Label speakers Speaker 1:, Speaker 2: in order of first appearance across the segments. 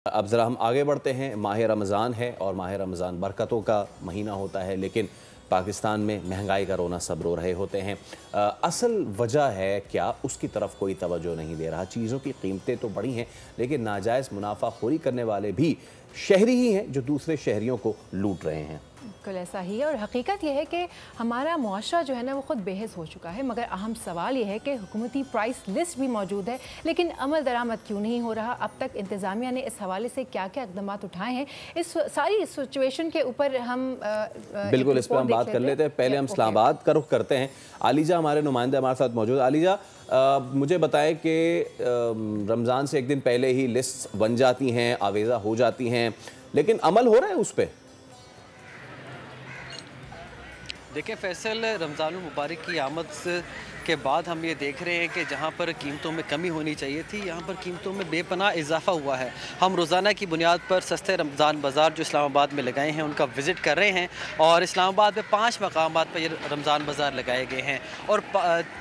Speaker 1: अब ज़रा हम आगे बढ़ते हैं। माह रमज़ान है और माह रमज़ान बरकतों का महीना होता है, लेकिन पाकिस्तान में महंगाई का रोना सब रो रहे होते हैं। असल वजह है क्या, उसकी तरफ कोई तवज्जो नहीं दे रहा। चीज़ों की कीमतें तो बढ़ी हैं, लेकिन नाजायज़ मुनाफाखोरी करने वाले भी शहरी ही हैं जो दूसरे शहरियों को लूट रहे हैं।
Speaker 2: बिल्कुल ऐसा ही है और हकीकत यह है कि हमारा मुआशरा जो है ना वो ख़ुद बेहस हो चुका है। मगर अहम सवाल यह है कि हुकूमती प्राइस लिस्ट भी मौजूद है, लेकिन अमल दरामद क्यों नहीं हो रहा। अब तक इंतज़ामिया ने इस हवाले से क्या क्या इक़दाम उठाए हैं, इस सारी सिचुएशन के ऊपर हम
Speaker 1: बिल्कुल इस पर हम बात कर लेते हैं। पहले हम इस्लामाबाद का रुख करते हैं। आलिजा हमारे नुमाइंदे हमारे साथ मौजूद। आलिजा, मुझे बताएं कि रमज़ान से एक दिन पहले ही लिस्ट बन जाती हैं, आवेज़ा हो जाती हैं, लेकिन अमल हो रहा है उस पर?
Speaker 3: देखिए फैसल, रमज़ान मुबारक की आमद के बाद हम ये देख रहे हैं कि जहाँ पर कीमतों में कमी होनी चाहिए थी, यहाँ पर कीमतों में बेपनाह इजाफा हुआ है। हम रोज़ाना की बुनियाद पर सस्ते रमज़ान बाज़ार जो इस्लामाबाद में लगाए हैं उनका विज़िट कर रहे हैं और इस्लामाबाद में 5 मकामात पर ये रमज़ान बाज़ार लगाए गए हैं। और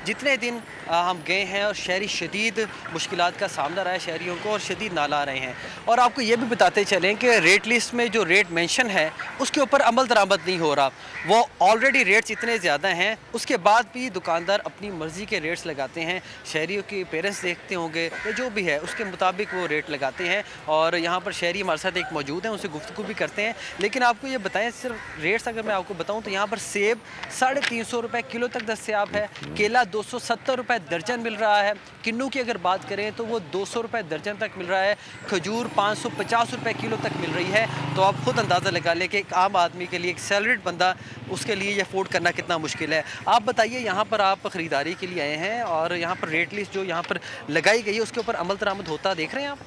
Speaker 3: जितने दिन हम गए हैं और शहरी शदीद मुश्किलात का सामना रहा है शहरियों को और शदीद नाला आ रहे हैं। और आपको ये भी बताते चलें कि रेट लिस्ट में जो रेट मेंशन है उसके ऊपर अमल दरामद नहीं हो रहा। वो ऑलरेडी रेट्स इतने ज़्यादा हैं, उसके बाद भी दुकानदार अपनी मर्ज़ी के रेट्स लगाते हैं। शहरियों के पेरेंट्स देखते होंगे या जो भी है उसके मुताबिक वो रेट लगाते हैं। और यहाँ पर शहरी हमारे साथ एक मौजूद हैं, उनसे गुफ्तगू भी करते हैं। लेकिन आपको ये बताएं, सिर्फ रेट्स अगर मैं आपको बताऊँ तो यहाँ पर सेब 350 रुपये किलो तक दस्तयाब है, केला 270 रुपये दर्जन मिल रहा है, किन्नू की अगर बात करें तो वो 200 रुपये दर्जन तक मिल रहा है, खजूर 550 रुपये किलो तक मिल रही है। तो आप खुद अंदाज़ा लगा लें कि एक आम आदमी के लिए, एक सैलरीड बंदा, उसके लिए ये अफोर्ड करना कितना मुश्किल है। आप बताइए, यहाँ पर आप ख़रीदारी के लिए आए हैं और यहाँ पर रेट लिस्ट जो यहाँ पर लगाई गई है उसके ऊपर अमल दरामद होता देख रहे हैं आप?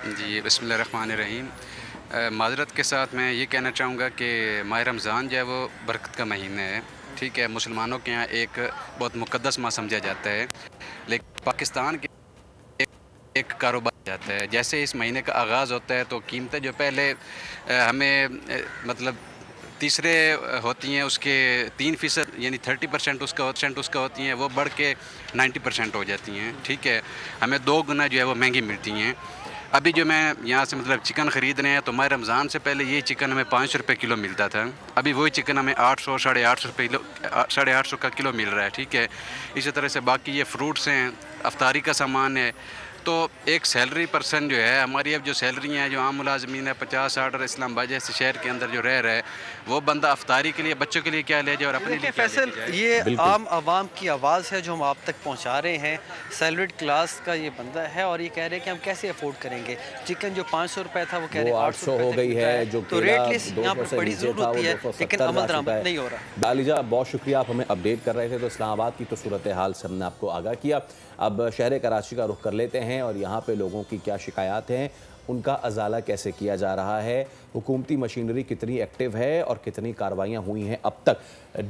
Speaker 4: जी, बिस्मिल्लाहिर्रहमानिर्रहीम। माज़रत के साथ मैं ये कहना चाहूँगा कि माह रमज़ान जो है वो बरकत का महीना है, ठीक है। मुसलमानों के यहाँ एक बहुत मुक़द्दस माह समझा जाता है, लेकिन पाकिस्तान के एक कारोबार जाता है। जैसे इस महीने का आगाज़ होता है तो कीमतें जो पहले हमें मतलब तीसरे होती हैं उसके 3% यानी 30% उसका होती हैं, वो बढ़ के 90% हो जाती हैं, ठीक है। हमें 2 गुना जो है वो महंगी मिलती हैं। अभी जो मैं यहाँ से मतलब चिकन ख़रीद रहे हैं तो माह रमज़ान से पहले ये चिकन हमें 500 रुपये किलो मिलता था, अभी वही चिकन हमें 800 साढ़े 800 रुपये किलो 850 का किलो मिल रहा है, ठीक है। इसी तरह से बाकी ये फ्रूट्स हैं, अफ्तारी का सामान है। तो एक सैलरी पर्सन जो है, हमारी अब जो सैलरी हैं, जो आम मुलाजमीन है 50-60 और इस्लामाबाद जैसे शहर के अंदर जो रह रहा है, वो बंदा अफ्तारी के लिए बच्चों के लिए क्या ले जाए और अपने लिए क्या
Speaker 3: फैसल,
Speaker 4: ले जाए।
Speaker 3: ये आम आवाम की आवाज़ है जो हम आप तक पहुंचा रहे हैं। सैलरीड क्लास का ये बंदा है और ये कह रहे हैं कि हम कैसे अफोर्ड करेंगे। चिकन जो 500 रुपये था वो कह रहे हैं 800
Speaker 1: हो गई है, जो
Speaker 3: तो रेट लिस्ट यहाँ पर बड़ी ज़रूरत होती है, लेकिन अमल दरामद नहीं हो रहा।
Speaker 1: आलिजा, बहुत शुक्रिया, आप हमें अपडेट कर रहे थे। तो इस्लामाबाद की तो सूरत हाल से हमने आपको आगाह किया। अब शहर कराची का रुख कर लेते हैं और यहाँ पे लोगों की क्या शिकायत हैं, उनका अजाला कैसे किया जा रहा है, हुकूमती मशीनरी कितनी एक्टिव है और कितनी कार्रवाइयाँ हुई हैं अब तक।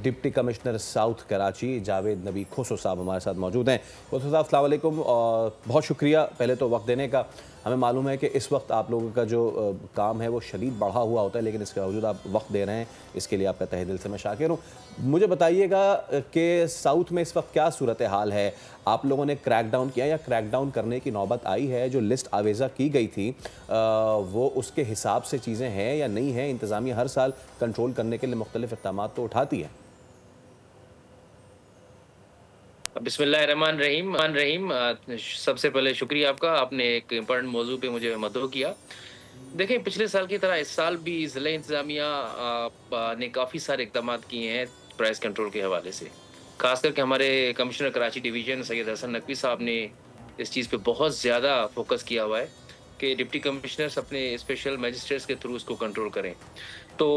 Speaker 1: Deputy commissioner south Karachi Javed नबी खोसो साहब हमारे साथ मौजूद हैं। खोसो साहब, अस्सलाम वालेकुम और बहुत शुक्रिया पहले तो वक्त देने का। हमें मालूम है कि इस वक्त आप लोगों का जो काम है वो शदीद बढ़ा हुआ होता है, लेकिन इसके बावजूद आप वक्त दे रहे हैं, इसके लिए आपका तहे दिल से मैं शाकिर हूँ। मुझे बताइएगा कि साउथ में इस वक्त क्या सूरत हाल है। आप लोगों ने क्रैकडाउन किया या क्रैकडाउन करने की नौबत आई है? जो लिस्ट आवेज़ा की गई थी वो उसके हिसाब से चीज़ें हैं या नहीं हैं? इंतज़ामिया हर साल कंट्रोल करने के लिए मुख्तलिफ इक़दाम तो उठाती है।
Speaker 5: बिस्मिल्लाहिर्रहमानिर्रहीम। सबसे पहले शुक्रिया आपका, आपने एक इम्पोर्टेंट मौजू पे मुझे मदऊ किया। देखें, पिछले साल की तरह इस साल भी ज़िला इंतज़ामिया ने काफ़ी सारे इक़दाम किए हैं प्राइस कंट्रोल के हवाले से। ख़ास करके हमारे कमिश्नर कराची डिवीज़न सैयद हसन नकवी साहब ने इस चीज़ पे बहुत ज़्यादा फोकस किया हुआ है कि डिप्टी कमिश्नर्स अपने स्पेशल मजिस्ट्रेट्स के थ्रू इसको कंट्रोल करें। तो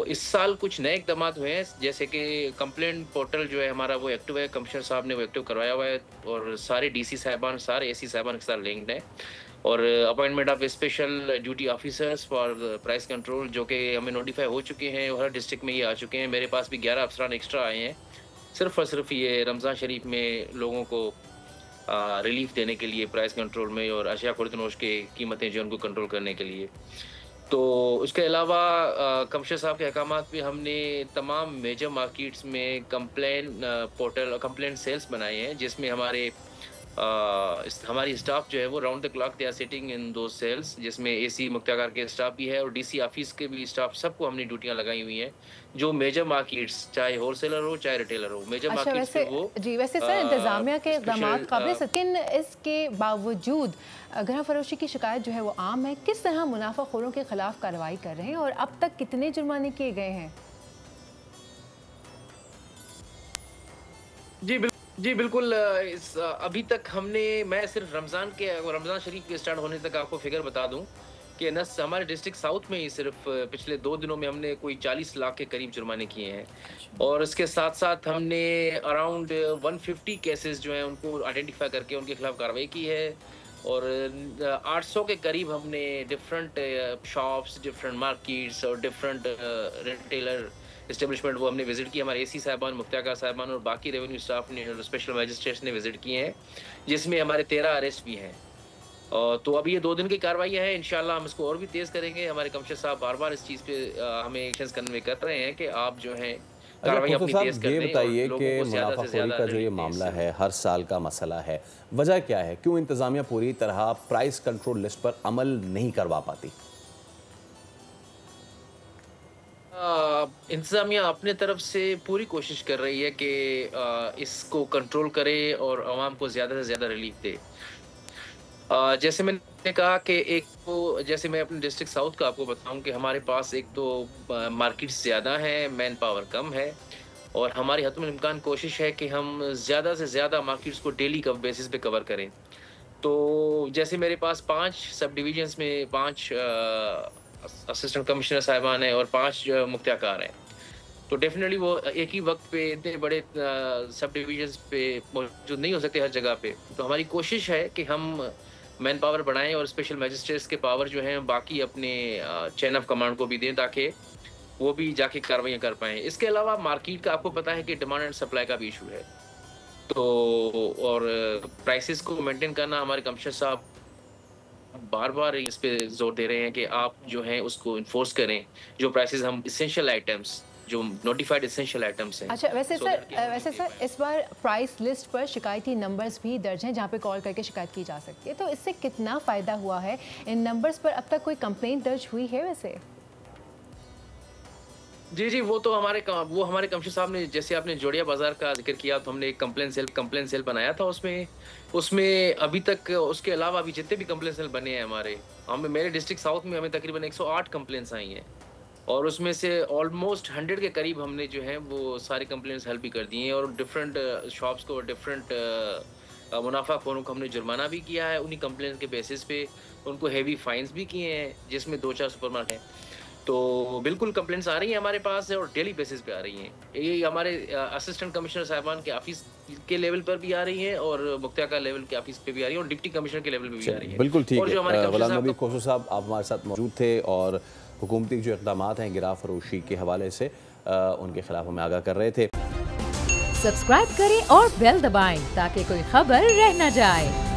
Speaker 5: इस साल कुछ नए इक़दाम हुए हैं, जैसे कि कंप्लेंट पोर्टल जो है हमारा वो एक्टिव है, कमिश्नर साहब ने वो एक्टिव करवाया हुआ है और सारे डीसी साहिबान, सारे एसी साहिबान के साथ लिंक्ड है। और appointment of special duty officers for price control जो कि हमें नोटिफाई हो चुके हैं, हर डिस्ट्रिक्ट में ये आ चुके हैं। मेरे पास भी 11 अफसरान एक्स्ट्रा आए हैं, सिर्फ और सिर्फ ये रमज़ान शरीफ में लोगों को रिलीफ देने के लिए, प्राइस कंट्रोल में और अशिया खुर्दनोश के कीमतें जो उनको कंट्रोल करने के लिए। तो उसके अलावा कमिश्नर साहब के अहकामात पे हमने तमाम मेजर मार्केट्स में कंप्लेंट पोर्टल, कंप्लेंट सेल्स बनाए हैं, जिसमें हमारे हमारी स्टाफ जो है वो round the clock they are sitting in those cells, जिसमें एसी मुक्तागार के स्टाफ भी है और डीसी ऑफिस के भी स्टाफ, सबको हमने ड्यूटियां लगाई हुई हैं। जो मेजर मार्केट्स, चाहे होलसेलर हो चाहे रिटेलर हो, मेजर
Speaker 2: अच्छा,
Speaker 5: मार्केट्स पे वो
Speaker 2: वैसे सर इंतजामिया के इक़दामात काबिल, लेकिन इसके बावजूद गरह फरोशी की शिकायत जो है वो आम है। किस तरह मुनाफाखोरों के खिलाफ कार्रवाई कर रहे हैं और अब तक कितने जुर्माने किए गए हैं?
Speaker 5: जी बिल्कुल। अभी तक मैं सिर्फ रमज़ान शरीफ के स्टार्ट होने तक आपको फिगर बता दूं कि हमारे डिस्ट्रिक्ट साउथ में ही सिर्फ पिछले 2 दिनों में हमने कोई 40 लाख के करीब जुर्माने किए हैं और इसके साथ साथ हमने अराउंड 150 केसेस जो हैं उनको आइडेंटिफाई करके उनके खिलाफ कार्रवाई की है और 800 के करीब हमने डिफरेंट शॉप्स, डिफरेंट मार्केट्स और डिफरेंट रिटेलर इस्टेब्लिशमेंट वो हमने विजिट किया। हमारे एसी साहबान, मुफ्तियार साहबान और बाकी रेवेन्यू स्टाफ ने और स्पेशल मजिस्ट्रेट्स ने विजिट किए हैं, जिसमें हमारे 13 अरेस्ट भी हैं। तो अभी ये 2 दिन की कार्रवाई है, इंशाल्लाह हम इसको और भी तेज़ करेंगे। हमारे कमिश्नर साहब बार बार इस चीज़ पे हमें एक्शंस कन्वे कर रहे हैं कि आप जो है कार्रवाई अपनी तेज़ कर दें।
Speaker 1: ये बताइए कि मुनाफाखोरी का जो ये मामला है हर साल का मसला है, वजह क्या है? क्यों इंतज़ामिया पूरी तरह प्राइस कंट्रोल लिस्ट पर अमल नहीं करवा पाती?
Speaker 5: इंतज़ामिया अपने तरफ से पूरी कोशिश कर रही है कि इसको कंट्रोल करे और आवाम को ज़्यादा से ज़्यादा रिलीफ दे। जैसे मैंने कहा कि एक तो जैसे मैं अपने डिस्ट्रिक्ट साउथ का आपको बताऊं कि हमारे पास एक तो मार्केट्स ज़्यादा हैं, मैन पावर कम है और हमारी हतमुल इम्कान कोशिश है कि हम ज़्यादा से ज़्यादा मार्केट्स को डेली बेसिस पे कवर करें। तो जैसे मेरे पास 5 सब डिविजन्स में 5 असिस्टेंट कमिश्नर साहिबान हैं और 5 मुख्तियार हैं, तो डेफिनेटली वो एक ही वक्त पे इतने बड़े सब डिविजन्स पे मौजूद नहीं हो सकते हर जगह पे। तो हमारी कोशिश है कि हम मैन पावर बढ़ाएं और स्पेशल मजिस्ट्रेट्स के पावर जो हैं बाकी अपने चेन ऑफ कमांड को भी दें ताकि वो भी जाके कार्रवाइयाँ कर पाएँ। इसके अलावा मार्केट का आपको पता है कि डिमांड एंड सप्लाई का भी इशू है, तो और प्राइसेस को मेंटेन करना हमारे कमिश्नर साहब बार बार इस पे जोर दे रहे हैं कि आप जो हैं उसको इन्फोर्स करें, जो प्राइसेस हम इसेंशियल आइटम्स, जो नोटिफाइड इसेंशियल आइटम्स हैं।
Speaker 2: अच्छा, वैसे सर इस बार प्राइस लिस्ट पर शिकायती नंबर्स भी दर्ज हैं जहां पे कॉल करके शिकायत की जा सकती है, तो इससे कितना फ़ायदा हुआ है? इन नंबर्स पर अब तक कोई कंप्लेंट दर्ज हुई है वैसे?
Speaker 5: जी वो तो हमारे कमिश्नर साहब ने, जैसे आपने जोड़िया बाजार का जिक्र किया, तो हमने एक कंप्लेंट सेल बनाया था। उसमें अभी तक उसके अलावा अभी जितने भी कंप्लेंट सेल बने हैं मेरे डिस्ट्रिक्ट साउथ में हमें तकरीबन 108 कंप्लेंट्स आई हैं और उसमें से ऑलमोस्ट 100 के करीब हमने जो है वो सारे कंप्लेंट्स हल भी कर दिए हैं और डिफरेंट शॉप्स को, डिफरेंट मुनाफाखोरों को हमने जुर्माना भी किया है। उन्हीं कंप्लेंट के बेसिस पे उनको हैवी फाइन्स भी किए हैं, जिसमें 2-4 सुपरमार्केट हैं। तो बिल्कुल कंप्लेंट्स आ रही हैं हमारे पास और डेली बेसिस पे आ रही हैं। ये हमारे असिस्टेंट कमिश्नर साहिबान के ऑफिस के लेवल पर भी आ रही हैं और मुख्तियार लेवल के ऑफिस पे भी आ रही हैं और डिप्टी कमिश्नर के लेवल पे भी आ रही हैं।
Speaker 1: बिल्कुल ठीक है। गुलाम नबी खोसू साहब, आप हमारे साथ मौजूद थे और हुकूमती जो इक़दामात हैं गिरा फरोशी के हवाले से उनके खिलाफ हमें आगाह कर रहे थे।
Speaker 6: सब्सक्राइब करें और बेल दबाएं ताकि कोई खबर रह न जाए।